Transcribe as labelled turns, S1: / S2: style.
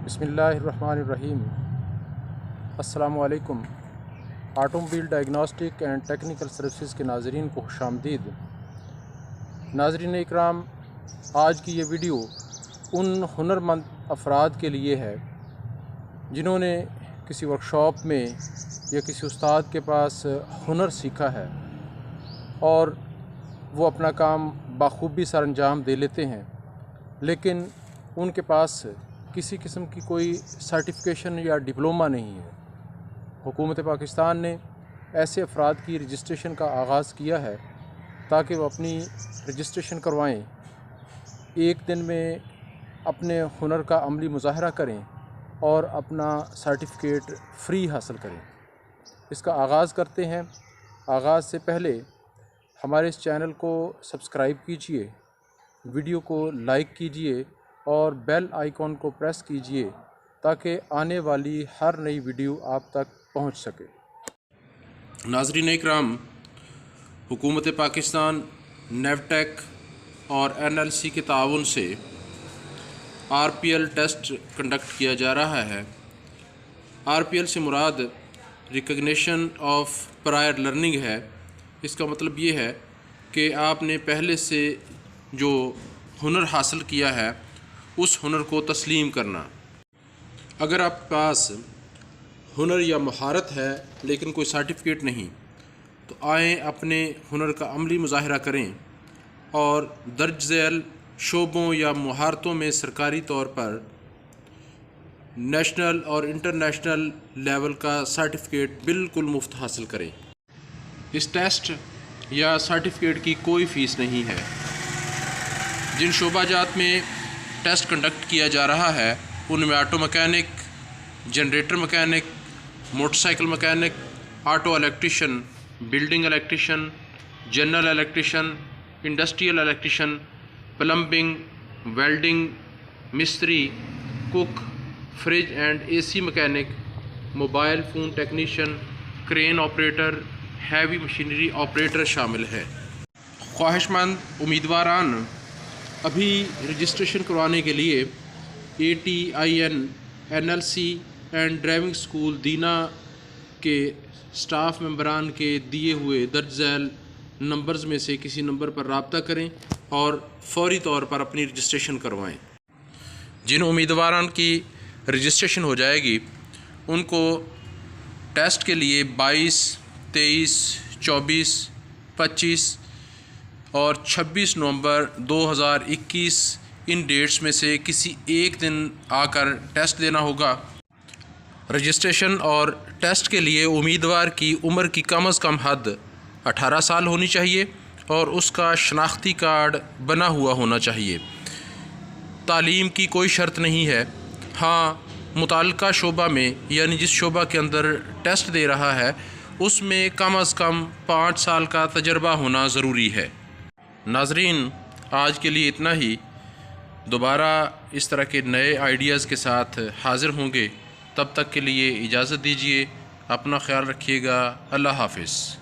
S1: بسم اللہ الرحمن الرحیم۔ السلام علیکم۔ Auto mobile diagnostic and technical services کے ناظرین کو خوش آمدید۔ ناظرین اکرام، آج کی یہ ویڈیو ان ہنرمند افراد کے لیے ہے جنہوں نے کسی ورکشاپ میں یا کسی استاد کے پاس ہنر سیکھا ہے اور وہ اپنا کام بخوبی سر انجام دے لیتے ہیں، لیکن ان کے پاس کسی قسم کی کوئی سرٹیفکیشن یا ڈپلومہ نہیں ہے۔ حکومت پاکستان نے ایسے افراد کی رجسٹریشن کا آغاز کیا ہے تاکہ وہ اپنی رجسٹریشن کروائیں، ایک دن میں اپنے ہنر کا عملی مظاہرہ کریں اور اپنا سرٹیفکیٹ فری حاصل کریں۔ اس کا آغاز کرتے ہیں۔ آغاز سے پہلے ہمارے اس چینل کو سبسکرائب کیجئے، ویڈیو کو لائک کیجئے اور بیل آئیکن کو پریس کیجئے تاکہ آنے والی ہر نئی ویڈیو آپ تک پہنچ سکے۔
S2: ناظرین اکرام، حکومت پاکستان، نیوٹیک اور NLC کے تعاون سے RPL ٹیسٹ کنڈکٹ کیا جا رہا ہے۔ RPL سے مراد ریکگنیشن آف پرائر لرننگ ہے۔ اس کا مطلب یہ ہے کہ آپ نے پہلے سے جو ہنر حاصل کیا ہے اس ہنر کو تسلیم کرنا۔ اگر آپ کے پاس ہنر یا مہارت ہے لیکن کوئی سرٹیفکیٹ نہیں تو آئیں اپنے ہنر کا عملی مظاہرہ کریں اور درج ذیل شعبوں یا مہارتوں میں سرکاری طور پر نیشنل اور انٹرنیشنل لیول کا سرٹیفکیٹ بالکل مفت حاصل کریں۔ اس ٹیسٹ یا سرٹیفکیٹ کی کوئی فیس نہیں ہے۔ جن شعبہ جات میں ٹیسٹ کنڈکٹ کیا جا رہا ہے ان میں auto mechanic, generator mechanic, motorcycle mechanic, auto electrician, building electrician, general electrician, industrial electrician, plumbing, welding, مستری، cook, fridge and AC mechanic, mobile phone technician, crane operator, heavy machinery operator شامل ہے۔ خواہش مند امیدواران ابھی رجسٹریشن کروانے کے لیے ATIN NLC and driving school دینا کے سٹاف ممبران کے دیے ہوئے درج ذیل نمبرز میں سے کسی نمبر پر رابطہ کریں اور فوری طور پر اپنی رجسٹریشن کروائیں۔ جن امیدواران کی رجسٹریشن ہو جائے گی ان کو ٹیسٹ کے لیے 22، 23، 24، 25 اور 26 نومبر 2021 ان ڈیٹس میں سے کسی ایک دن آ کر ٹیسٹ دینا ہوگا۔ رجسٹریشن اور ٹیسٹ کے لیے امیدوار کی عمر کی کم از کم حد 18 سال ہونی چاہیے اور اس کا شناختی کارڈ بنا ہوا ہونا چاہیے۔ تعلیم کی کوئی شرط نہیں ہے۔ ہاں، متعلقہ شعبہ میں یعنی جس شعبہ کے اندر ٹیسٹ دے رہا ہے اس میں کم از کم 5 سال کا تجربہ ہونا ضروری ہے۔ ناظرین، آج کے لیے اتنا ہی۔ دوبارہ اس طرح کے نئے آئیڈیاز کے ساتھ حاضر ہوں گے۔ تب تک کے لیے اجازت دیجیے۔ اپنا خیال رکھیے گا۔ اللہ حافظ۔